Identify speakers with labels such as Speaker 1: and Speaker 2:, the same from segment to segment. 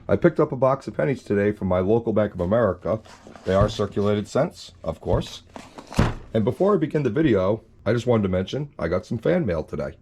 Speaker 1: I picked up a box of pennies today from my local Bank of America. They are circulated cents, of course. And before I begin the video, I just wanted to mention I got some fan mail today.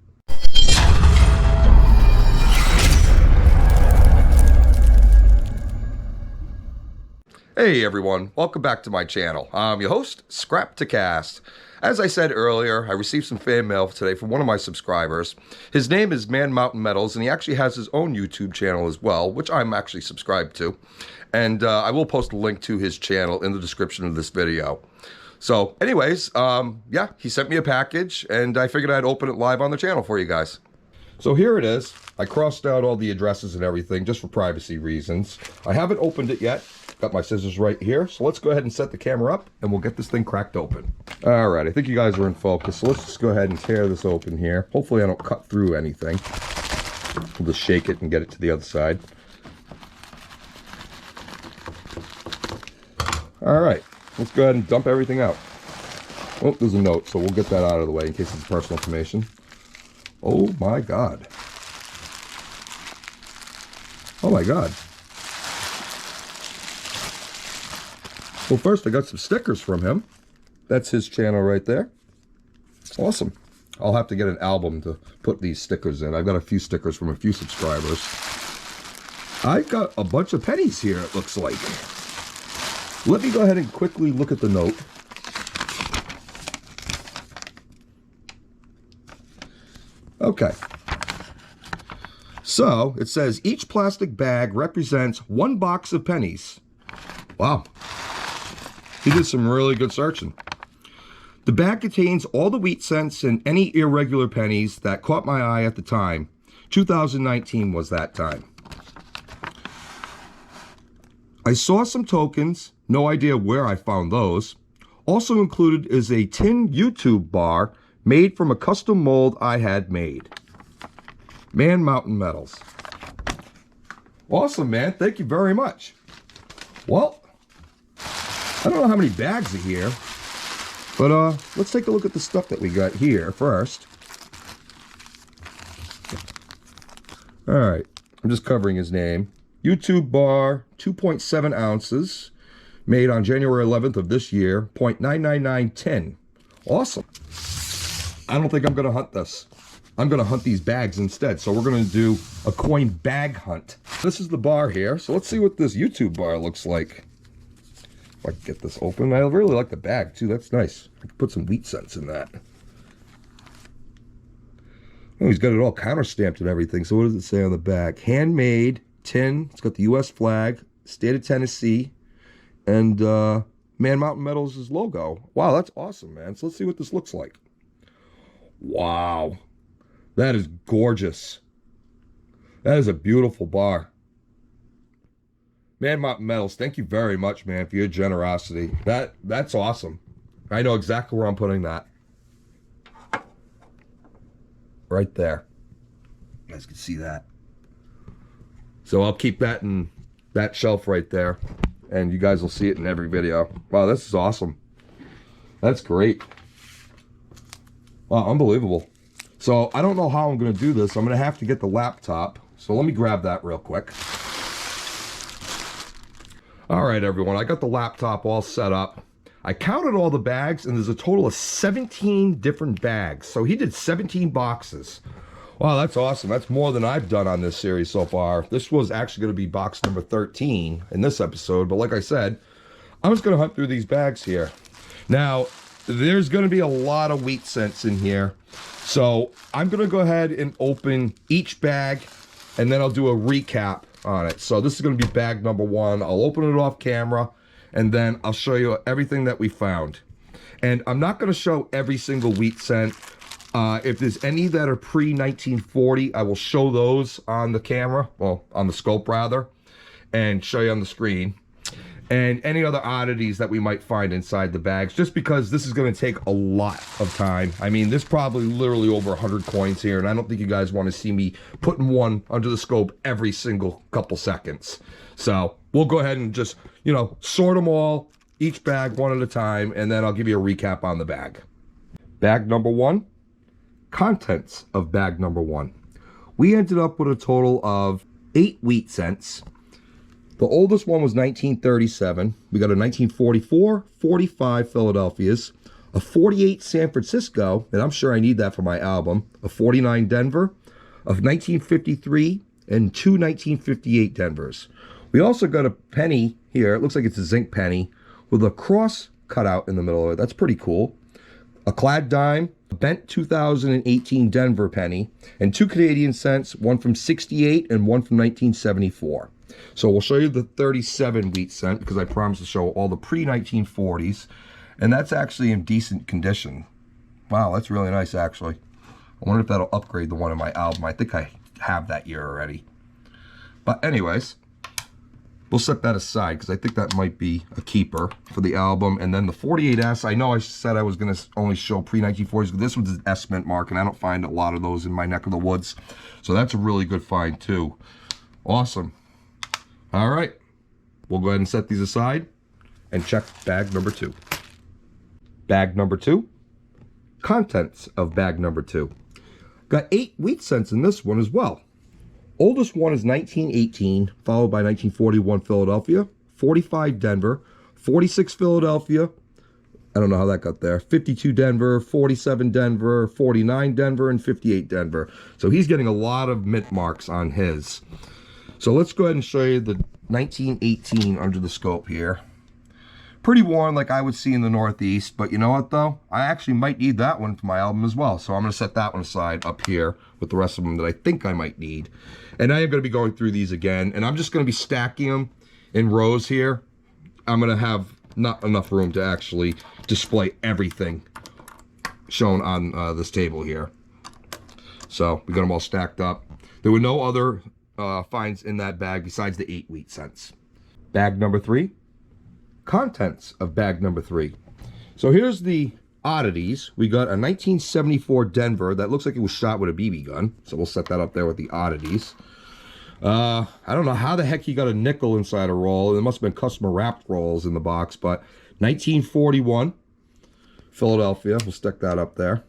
Speaker 1: Hey everyone, welcome back to my channel. I'm your host, Scrap2Cast. As I said earlier, I received some fan mail today from one of my subscribers. His name is Man Mountain Metals, and he actually has his own YouTube channel as well, which I'm actually subscribed to. And I will post a link to his channel in the description of this video. So anyways, yeah, he sent me a package, and I figured I'd open it live on the channel for you guys. So here it is. I crossed out all the addresses and everything just for privacy reasons. I haven't opened it yet. Got my scissors right here, so let's go ahead and set the camera up and we'll get this thing cracked open. All right, I think you guys are in focus, so let's just go ahead and tear this open here. Hopefully I don't cut through anything. We'll just shake it and get it to the other side. All right, let's go ahead and dump everything out. Oh, there's a note, so we'll get that out of the way in case it's personal information. Oh my God. Oh my God. Well, first I got some stickers from him. That's his channel right there. Awesome. I'll have to get an album to put these stickers in. I've got a few stickers from a few subscribers. I got a bunch of pennies here, it looks like. Let me go ahead and quickly look at the note. Okay. So, it says, each plastic bag represents one box of pennies. Wow. He did some really good searching. The bag contains all the wheat cents and any irregular pennies that caught my eye at the time. 2019 was that time. I saw some tokens, no idea where I found those. Also included is a tin YouTube bar made from a custom mold I had made. Man Mountain Metals. Awesome, man. Thank you very much. Well, I don't know how many bags are here, but let's take a look at the stuff that we got here first. All right, I'm just covering his name. YouTube bar, 2.7 ounces, made on January 11th of this year, 0.999 tin. Awesome. I don't think I'm gonna hunt this. I'm gonna hunt these bags instead, so we're gonna do a coin bag hunt. This is the bar here, so let's see what this YouTube bar looks like. If I can get this open. I really like the bag too, that's nice. I can put some wheat cents in that. Oh, he's got it all counter stamped and everything. So what does it say on the back? Handmade, tin, it's got the US flag, state of Tennessee, and Man Mountain Metals' logo. Wow, that's awesome, man. So let's see what this looks like. Wow, that is gorgeous. That is a beautiful bar. Man Mountain Metals, thank you very much, man, for your generosity. That's awesome. I know exactly where I'm putting that. Right there. You guys can see that. So I'll keep that in that shelf right there, and you guys will see it in every video. Wow, this is awesome. That's great. Wow, unbelievable. So I don't know how I'm going to do this. I'm going to have to get the laptop. So let me grab that real quick. All right, everyone, I got the laptop all set up. I counted all the bags, and there's a total of 17 different bags. So he did 17 boxes. Wow, that's awesome. That's more than I've done on this series so far. This was actually going to be box number 13 in this episode. But like I said, I'm just going to hunt through these bags here. Now, there's going to be a lot of wheat cents in here. So I'm going to go ahead and open each bag, and then I'll do a recap on it. So this is going to be bag number 1. I'll open it off camera, and then I'll show you everything that we found. And I'm not going to show every single wheat cent. If there's any that are pre-1940, I will show those on the camera, well, on the scope rather, and show you on the screen. And any other oddities that we might find inside the bags, just because this is going to take a lot of time. I mean, there's probably literally over 100 coins here, and I don't think you guys want to see me putting one under the scope every single couple seconds. So we'll go ahead and just, you know, sort them all, each bag one at a time, and then I'll give you a recap on the bag. Bag number 1, contents of bag number 1. We ended up with a total of 8 wheat cents, The oldest one was 1937. We got a 1944, 45 Philadelphia's, a 48 San Francisco, and I'm sure I need that for my album, a 49 Denver, a 1953, and two 1958 Denvers. We also got a penny here. It looks like it's a zinc penny with a cross cut out in the middle of it. That's pretty cool. A clad dime, a bent 2018 Denver penny, and two Canadian cents, one from 68 and one from 1974. So we'll show you the 37 wheat cent because I promised to show all the pre-1940s, and that's actually in decent condition. Wow, that's really nice actually. I wonder if that'll upgrade the one in my album. I think I have that year already. But anyways, we'll set that aside because I think that might be a keeper for the album. And then the 48S, I know I said I was going to only show pre-1940s, but this one's an S Mint mark, and I don't find a lot of those in my neck of the woods. So that's a really good find too. Awesome. All right, we'll go ahead and set these aside and check bag number 2. Bag number 2, contents of bag number 2. Got 8 wheat cents in this one as well. Oldest one is 1918, followed by 1941 Philadelphia, 45 Denver, 46 Philadelphia, I don't know how that got there, 52 Denver, 47 Denver, 49 Denver, and 58 Denver. So he's getting a lot of mint marks on his. So let's go ahead and show you the 1918 under the scope here. Pretty worn like I would see in the Northeast, but you know what though? I actually might need that one for my album as well. So I'm going to set that one aside up here with the rest of them that I think I might need. And I am going to be going through these again, and I'm just going to be stacking them in rows here. I'm going to have not enough room to actually display everything shown on this table here. So we got them all stacked up. There were no other finds in that bag besides the 8 wheat cents. Bag number 3, contents of bag number 3. So here's the oddities. We got a 1974 Denver that looks like it was shot with a BB gun, so we'll set that up there with the oddities. I don't know how the heck he got a nickel inside a roll. It must have been customer wrapped rolls in the box, but 1941 Philadelphia, we'll stick that up there.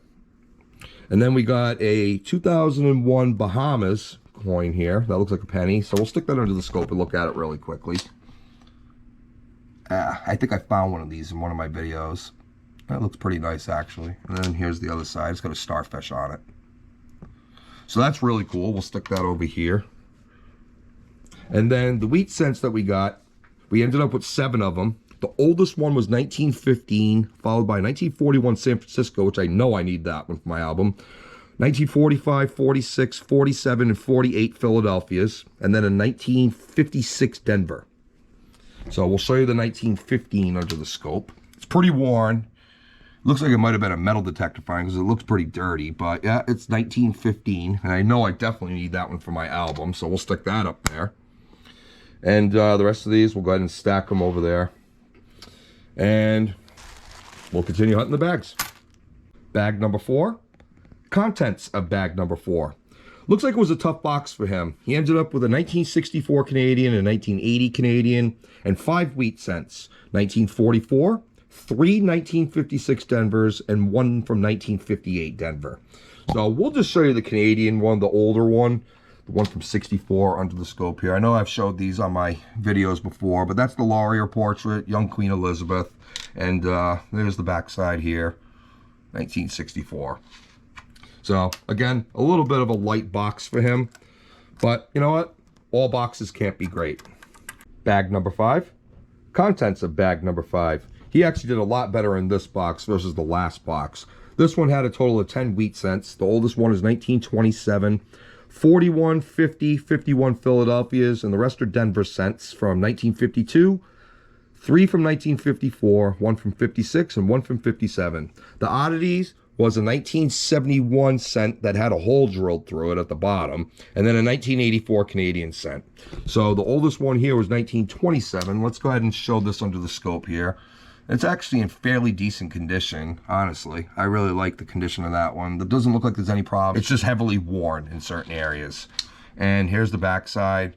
Speaker 1: And then we got a 2001 Bahamas coin here that looks like a penny, so we'll stick that under the scope and look at it really quickly. I think I found one of these in one of my videos. That looks pretty nice actually. And then here's the other side. It's got a starfish on it, so that's really cool. We'll stick that over here. And then the wheat cents that we got, we ended up with 7 of them. The oldest one was 1915, followed by 1941 San Francisco, which I know I need that one for my album. 1945, 46, 47, and 48 Philadelphia's, and then a 1956 Denver. So we'll show you the 1915 under the scope. It's pretty worn. Looks like it might have been a metal detector find because it looks pretty dirty, but yeah, it's 1915, and I know I definitely need that one for my album, so we'll stick that up there. And the rest of these, we'll go ahead and stack them over there. And we'll continue hunting the bags. Bag number 4. Contents of bag number 4. Looks like it was a tough box for him. He ended up with a 1964 Canadian, a 1980 Canadian, and 5 wheat cents. 1944, 3 1956 Denvers, and 1 from 1958 Denver. So we'll just show you the Canadian one, the older one. The one from 64 under the scope here. I know I've showed these on my videos before, but that's the Laurier portrait, young Queen Elizabeth. And there's the backside here, 1964. So, again, a little bit of a light box for him. But, you know what? All boxes can't be great. Bag number 5. Contents of bag number 5. He actually did a lot better in this box versus the last box. This one had a total of 10 wheat cents. The oldest one is 1927. 41, 50, 51 Philadelphia's, and the rest are Denver cents from 1952, 3 from 1954, 1 from 56, and 1 from 57. The oddities was a 1971 cent that had a hole drilled through it at the bottom, and then a 1984 Canadian cent. So the oldest one here was 1927. Let's go ahead and show this under the scope here. It's actually in fairly decent condition, honestly. I really like the condition of that one. It doesn't look like there's any problem. It's just heavily worn in certain areas. And here's the back side.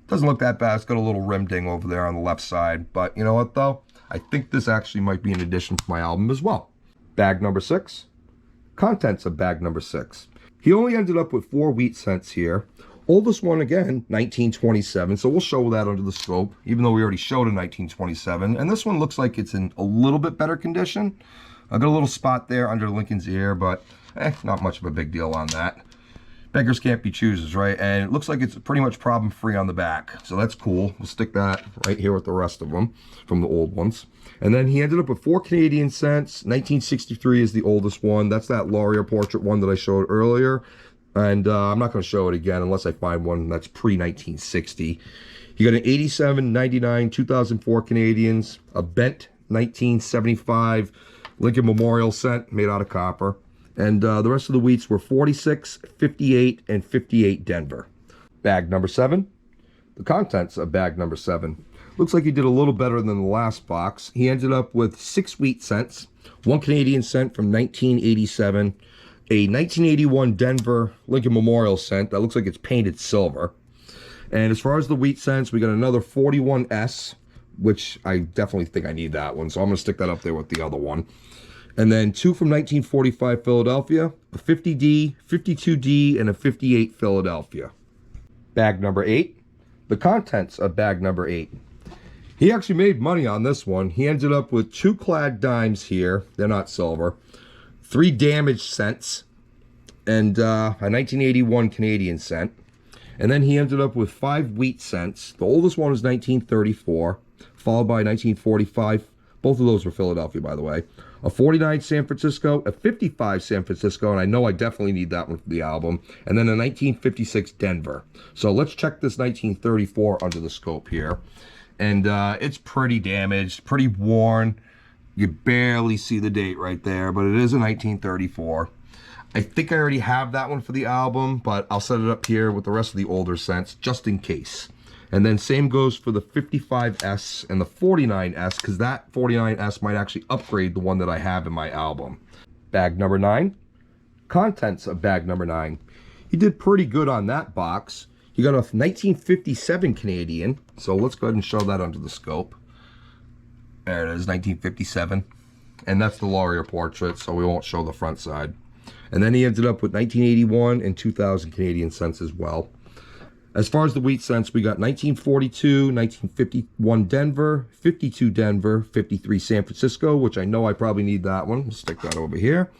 Speaker 1: Doesn't look that bad. It's got a little rim ding over there on the left side. But you know what, though? I think this actually might be an addition to my album as well. Bag number 6. Contents of bag number 6. He only ended up with 4 wheat cents here. Oldest one, again, 1927, so we'll show that under the scope, even though we already showed a 1927. And this one looks like it's in a little bit better condition. I got a little spot there under Lincoln's ear, but not much of a big deal on that. Beggars can't be choosers, right? And it looks like it's pretty much problem-free on the back, so that's cool. We'll stick that right here with the rest of them from the old ones. And then he ended up with 4 Canadian cents. 1963 is the oldest one. That's that Laurier portrait one that I showed earlier. And I'm not going to show it again unless I find one that's pre-1960. You got an 87, 99, 2004 Canadians, a bent 1975 Lincoln Memorial cent made out of copper. And the rest of the wheats were 46, 58, and 58 Denver. Bag number 7. The contents of bag number 7. Looks like he did a little better than the last box. He ended up with 6 wheat cents, 1 Canadian cent from 1987, a 1981 Denver Lincoln Memorial cent that looks like it's painted silver. And as far as the wheat cents, we got another 41S, which I definitely think I need that one, so I'm going to stick that up there with the other one. And then 2 from 1945 Philadelphia, a 50D, 52D, and a 58 Philadelphia. Bag number 8. The contents of bag number 8. He actually made money on this one. He ended up with 2 clad dimes here. They're not silver. 3 damaged cents, and a 1981 Canadian cent. And then he ended up with 5 wheat cents. The oldest one is 1934, followed by 1945. Both of those were Philadelphia, by the way. A 49 San Francisco, a 55 San Francisco, and I know I definitely need that one for the album. And then a 1956 Denver. So let's check this 1934 under the scope here. And it's pretty damaged, pretty worn. You barely see the date right there, but it is a 1934. I think I already have that one for the album, but I'll set it up here with the rest of the older cents, just in case. And then same goes for the 55S and the 49S, because that 49S might actually upgrade the one that I have in my album. Bag number 9. Contents of bag number 9. He did pretty good on that box. He got a 1957 Canadian, so let's go ahead and show that under the scope. There it is, 1957. And that's the Laurier portrait, so we won't show the front side. And then he ended up with 1981 and 2000 Canadian cents as well. As far as the wheat cents, we got 1942, 1951 Denver, 52 Denver, 53 San Francisco, which I know I probably need that one. We'll stick that over here.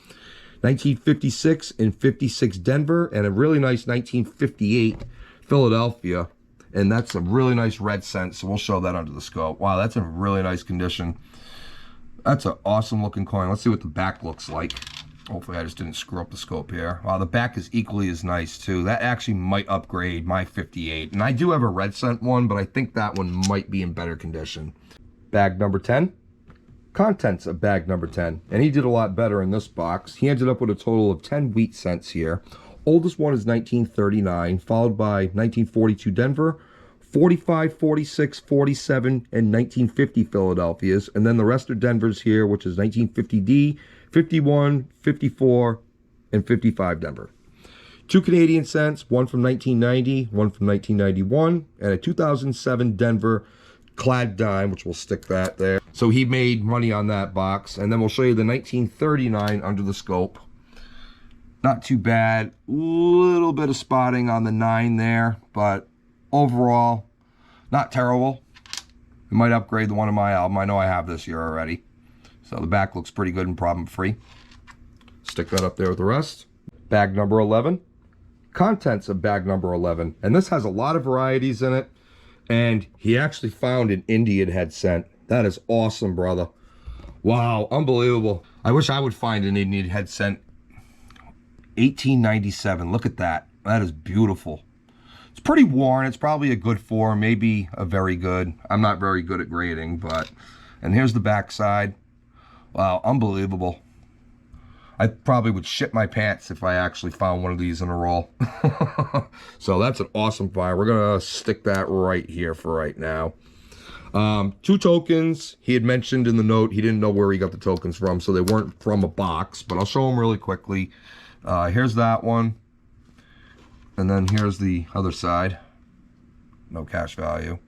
Speaker 1: 1956 and 56 Denver, and a really nice 1958 Philadelphia. And that's a really nice red cent, so we'll show that under the scope. Wow, that's in really nice condition. That's an awesome looking coin. Let's see what the back looks like. Hopefully I just didn't screw up the scope here. Wow, the back is equally as nice too. That actually might upgrade my 58. And I do have a red cent one, but I think that one might be in better condition. Bag number 10. Contents of bag number 10. And he did a lot better in this box. He ended up with a total of 10 wheat cents here. Oldest one is 1939, followed by 1942 Denver, 45, 46, 47, and 1950 Philadelphias. And then the rest are Denver's here, which is 1950D, 51, 54, and 55 Denver. 2 Canadian cents, one from 1990, one from 1991, and a 2007 Denver clad dime, which we'll stick that there. So he made money on that box. And then we'll show you the 1939 under the scope. Not too bad. Little bit of spotting on the 9 there, but overall, not terrible. It might upgrade the one in my album. I know I have this year already. So the back looks pretty good and problem-free. Stick that up there with the rest. Bag number 11. Contents of bag number 11. And this has a lot of varieties in it. And he actually found an Indian head cent. That is awesome, brother. Wow, unbelievable. I wish I would find an Indian head cent. 1897. Look at that. That is beautiful. It's pretty worn. It's probably a good 4, maybe a very good. I'm not very good at grading, but... And here's the back side. Wow, unbelievable. I probably would shit my pants if I actually found one of these in a roll. So that's an awesome find. We're going to stick that right here for right now. 2 tokens. He had mentioned in the note he didn't know where he got the tokens from, so they weren't from a box, but I'll show them really quickly. Here's that one. And then here's the other side. No cash value.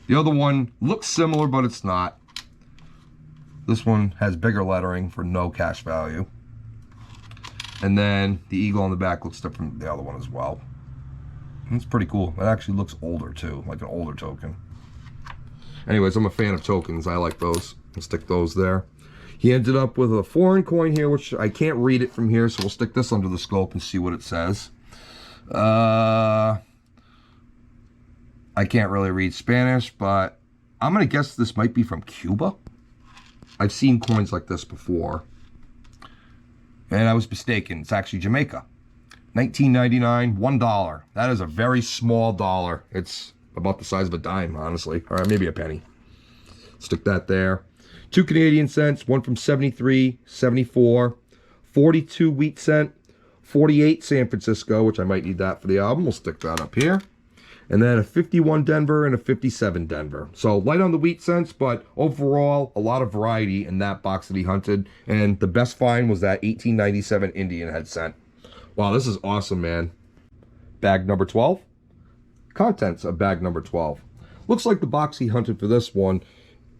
Speaker 1: The other one looks similar, but it's not. This one has bigger lettering for no cash value. And then the eagle on the back looks different from the other one as well. It's pretty cool. It actually looks older too, like an older token. Anyways, I'm a fan of tokens. I like those. I'll stick those there. He ended up with a foreign coin here, which I can't read it from here, so we'll stick this under the scope and see what it says. I can't really read Spanish, but I'm going to guess this might be from Cuba. I've seen coins like this before. And I was mistaken. It's actually Jamaica. 1999, $1. That is a very small dollar. It's about the size of a dime, honestly. All right, maybe a penny. Stick that there. 2 Canadian cents, one from 73, 74, 42 wheat cent, 48 San Francisco, which I might need that for the album. We'll stick that up here. And then a 51 Denver and a 57 Denver. So light on the wheat cents, but overall, a lot of variety in that box that he hunted. And the best find was that 1897 Indian head cent. Wow, this is awesome, man. Bag number 12. Contents of bag number 12. Looks like the box he hunted for this one,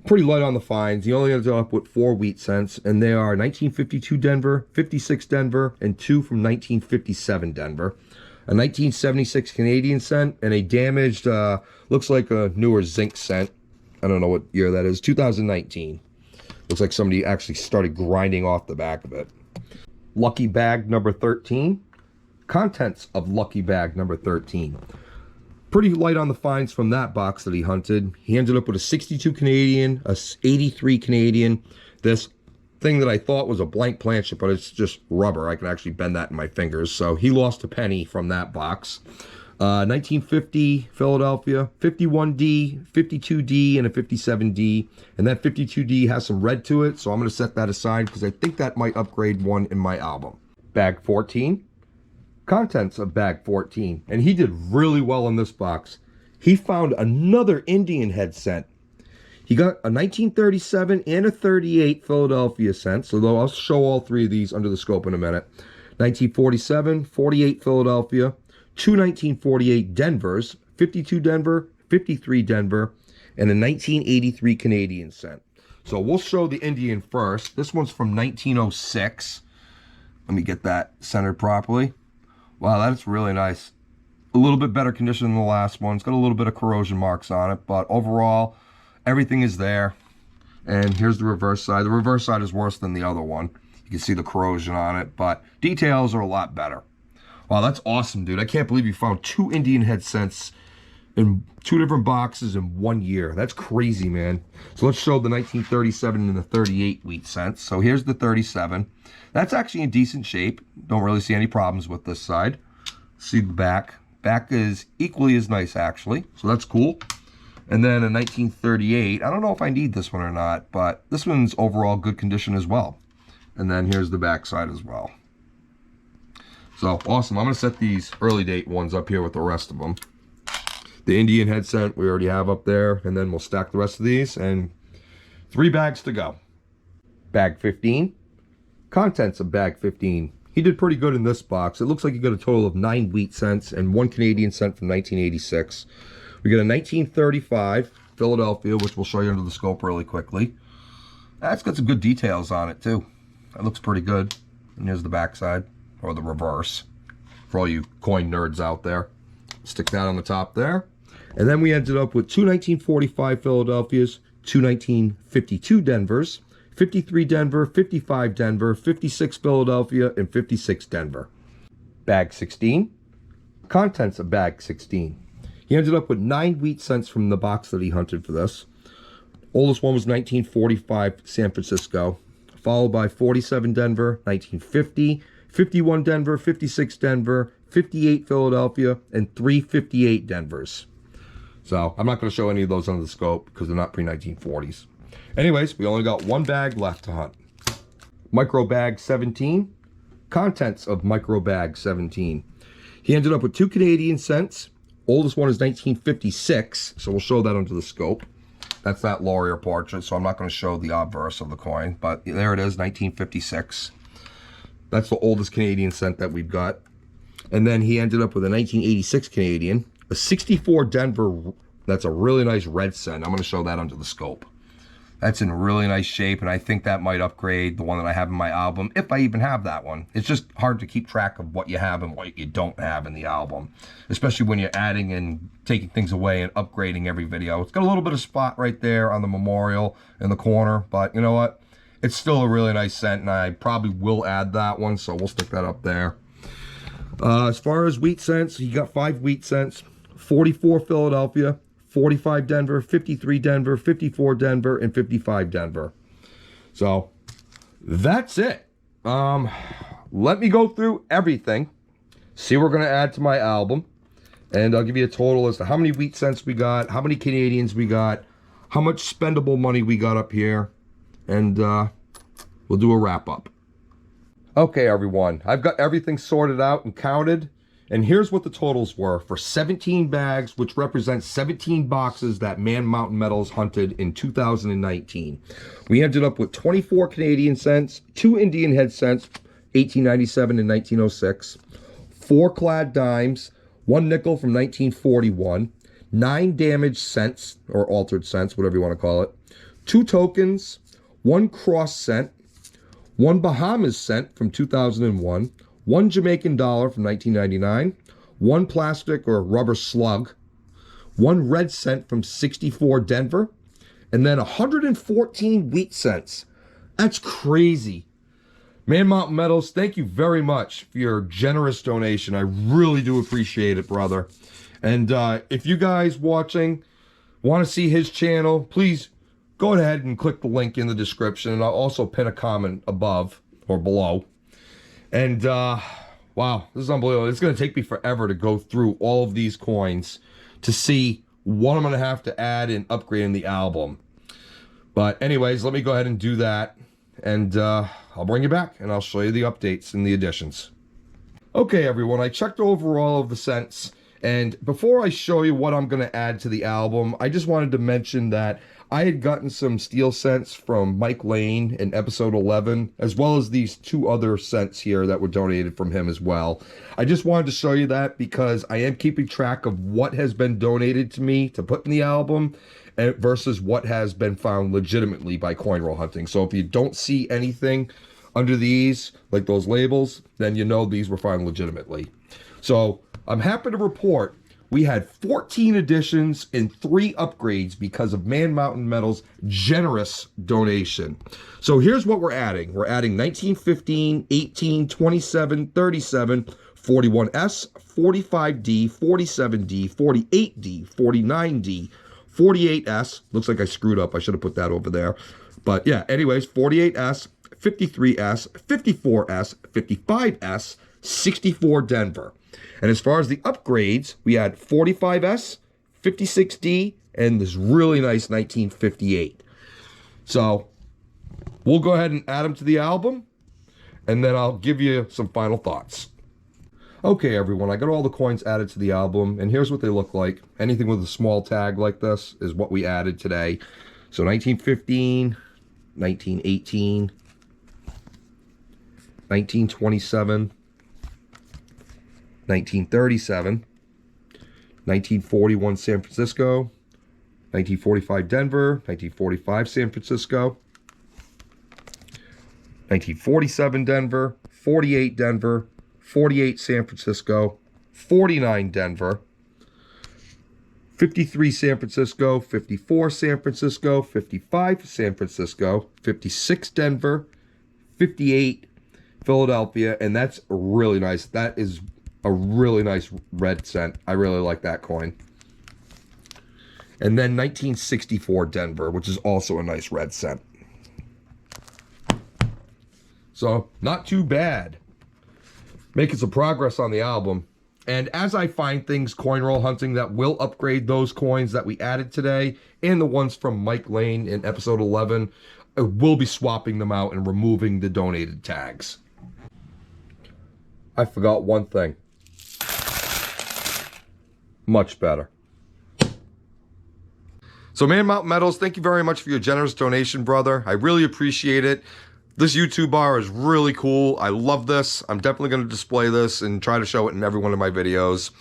Speaker 1: pretty light on the finds. He only ended up with 4 wheat cents, and they are 1952 Denver, 56 Denver, and 2 from 1957 Denver. A 1976 Canadian cent, and a damaged, looks like a newer zinc cent. I don't know what year that is, 2019. Looks like somebody actually started grinding off the back of it. Lucky bag number 13. Contents of lucky bag number 13. Pretty light on the finds from that box that he hunted. He ended up with a 62 Canadian, a 83 Canadian. This thing that I thought was a blank planchet, but it's just rubber. I can actually bend that in my fingers. So he lost a penny from that box. 1950 Philadelphia, 51D, 52D, and a 57D. And that 52D has some red to it, so I'm going to set that aside because I think that might upgrade one in my album. Bag 14. Contents of bag 14. And he did really well in this box. He found another Indian head cent. He got a 1937 and a 38 Philadelphia cent. So I'll show all 3 of these under the scope in a minute. 1947, 48 Philadelphia, 2 1948 Denvers, 52 Denver, 53 Denver, and a 1983 Canadian cent. So we'll show the Indian first. This one's from 1906. Let me get that centered properly. Wow, that's really nice. A little bit better condition than the last one. It's got a little bit of corrosion marks on it, but overall, everything is there. And here's the reverse side. The reverse side is worse than the other one. You can see the corrosion on it, but details are a lot better. Wow, that's awesome, dude. I can't believe you found 2 Indian head cents in 2 different boxes in 1 year. That's crazy, man. So let's show the 1937 and the 38 wheat cents. So here's the 37. That's actually in decent shape. Don't really see any problems with this side. See the back. Back is equally as nice, actually. So that's cool. And then a 1938. I don't know if I need this one or not, but this one's overall good condition as well. And then here's the back side as well. So awesome. I'm going to set these early date ones up here with the rest of them. The Indian head cent we already have up there, and then we'll stack the rest of these, and 3 bags to go. Bag 15. Contents of bag 15. He did pretty good in this box. It looks like he got a total of 9 wheat cents and 1 Canadian cent from 1986. We got a 1935 Philadelphia, which we'll show you under the scope really quickly. That's got some good details on it too. That looks pretty good. And here's the back side, or the reverse, for all you coin nerds out there. Stick that on the top there. And then we ended up with 2 1945 Philadelphias, 2 1952 Denvers, 53 Denver, 55 Denver, 56 Philadelphia, and 56 Denver. Bag 16. Contents of bag 16. He ended up with 9 wheat cents from the box that he hunted for this. Oldest one was 1945 San Francisco, followed by 47 Denver, 1950, 51 Denver, 56 Denver, 58 Philadelphia, and 358 Denvers. So I'm not going to show any of those under the scope because they're not pre-1940s. Anyways, we only got 1 bag left to hunt. Micro bag 17. Contents of micro bag 17. He ended up with 2 Canadian cents. Oldest one is 1956, so we'll show that under the scope. That's that Laurier portrait, so I'm not going to show the obverse of the coin, but there it is, 1956. That's the oldest Canadian cent that we've got. And then he ended up with a 1986 Canadian, a 64 Denver. That's a really nice red cent. I'm going to show that under the scope. That's in really nice shape, and I think that might upgrade the one that I have in my album, if I even have that one. It's just hard to keep track of what you have and what you don't have in the album, especially when you're adding and taking things away and upgrading every video. It's got a little bit of spot right there on the memorial in the corner, but you know what? It's still a really nice scent, and I probably will add that one, so we'll stick that up there. As far as wheat scents, you got 5 wheat scents, 44 Philadelphia, 45 Denver, 53 Denver, 54 Denver, and 55 Denver. So that's it. Let me go through everything, see what we're going to add to my album, and I'll give you a total as to how many wheat cents we got, how many Canadians we got, how much spendable money we got up here, and we'll do a wrap up. Okay, everyone, I've got everything sorted out and counted. And here's what the totals were for 17 bags, which represents 17 boxes that Man Mountain Metals hunted in 2019. We ended up with 24 Canadian cents, 2 Indian head cents, 1897 and 1906, 4 clad dimes, 1 nickel from 1941, 9 damaged cents, or altered cents, whatever you want to call it, 2 tokens, 1 cross cent, 1 Bahamas cent from 2001, 1 Jamaican dollar from 1999, 1 plastic or rubber slug, 1 red cent from 64 Denver, and then 114 wheat cents. That's crazy. Man Mountain Metals, thank you very much for your generous donation. I really do appreciate it, brother. And if you guys watching want to see his channel, please go ahead and click the link in the description, and I'll also pin a comment above or below. And, wow, this is unbelievable. It's going to take me forever to go through all of these coins to see what I'm going to have to add and upgrade in the album. But anyways, let me go ahead and do that. And I'll bring you back, and I'll show you the updates and the additions. Okay, everyone, I checked over all of the cents. And before I show you what I'm going to add to the album, I just wanted to mention that I had gotten some steel scents from Mike Lane in episode 11, as well as these 2 other scents here that were donated from him as well. I just wanted to show you that because I am keeping track of what has been donated to me to put in the album versus what has been found legitimately by Coin Roll Hunting. So if you don't see anything under these, like those labels, then you know these were found legitimately. So I'm happy to report we had 14 additions and 3 upgrades because of Man Mountain Metals' generous donation. So here's what we're adding. We're adding 1915, 18, 27, 37, 41S, 45D, 47D, 48D, 49D, 48S. Looks like I screwed up. I should have put that over there. But yeah, anyways, 48S, 53S, 54S, 55S, 64 Denver. And as far as the upgrades, we had 45S, 56D, and this really nice 1958. So we'll go ahead and add them to the album, and then I'll give you some final thoughts. Okay, everyone, I got all the coins added to the album, and here's what they look like. Anything with a small tag like this is what we added today. So 1915, 1918, 1927, 1937, 1941 San Francisco, 1945 Denver, 1945 San Francisco, 1947 Denver, 48 Denver, 48 San Francisco, 49 Denver, 53 San Francisco, 54 San Francisco, 55 San Francisco, 56 Denver, 58 Philadelphia, and that's really nice. That is a really nice red scent. I really like that coin. And then 1964 Denver, which is also a nice red scent. So, not too bad. Making some progress on the album. And as I find things Coin Roll Hunting that will upgrade those coins that we added today, and the ones from Mike Lane in episode 11, I will be swapping them out and removing the donated tags. I forgot one thing. Much better. So Man Mountain Metals, thank you very much for your generous donation, brother. I really appreciate it. This YouTube bar is really cool. I love this. I'm definitely going to display this and try to show it in every one of my videos.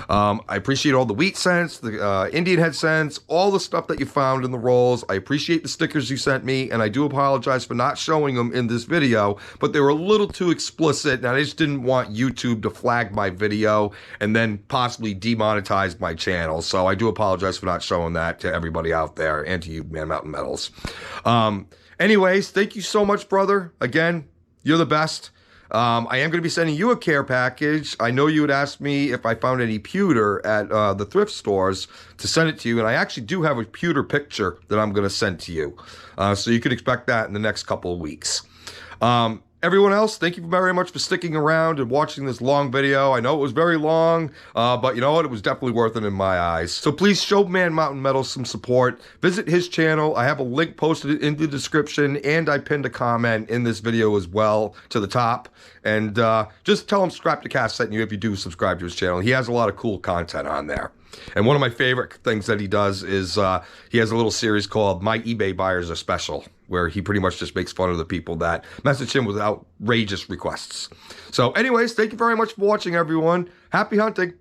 Speaker 1: I appreciate all the wheat scents, the Indian head scents, all the stuff that you found in the rolls. I appreciate the stickers you sent me, and I do apologize for not showing them in this video, but they were a little too explicit, and I just didn't want YouTube to flag my video and then possibly demonetize my channel. So I do apologize for not showing that to everybody out there and to you, Man Mountain Metals. Anyways, thank you so much, brother. Again, you're the best. I am going to be sending you a care package. I know you had asked me if I found any pewter at the thrift stores to send it to you, and I actually do have a pewter picture that I'm going to send to you. So you can expect that in the next couple of weeks. Everyone else, thank you very much for sticking around and watching this long video. I know it was very long, but you know what? It was definitely worth it in my eyes. So please show Man Mountain Metals some support. Visit his channel. I have a link posted in the description, and I pinned a comment in this video as well to the top. And just tell him Scrap the Cast sent you if you do subscribe to his channel. He has a lot of cool content on there. And one of my favorite things that he does is he has a little series called My eBay Buyers Are Special, where he pretty much just makes fun of the people that message him with outrageous requests. So anyways, thank you very much for watching, everyone. Happy hunting.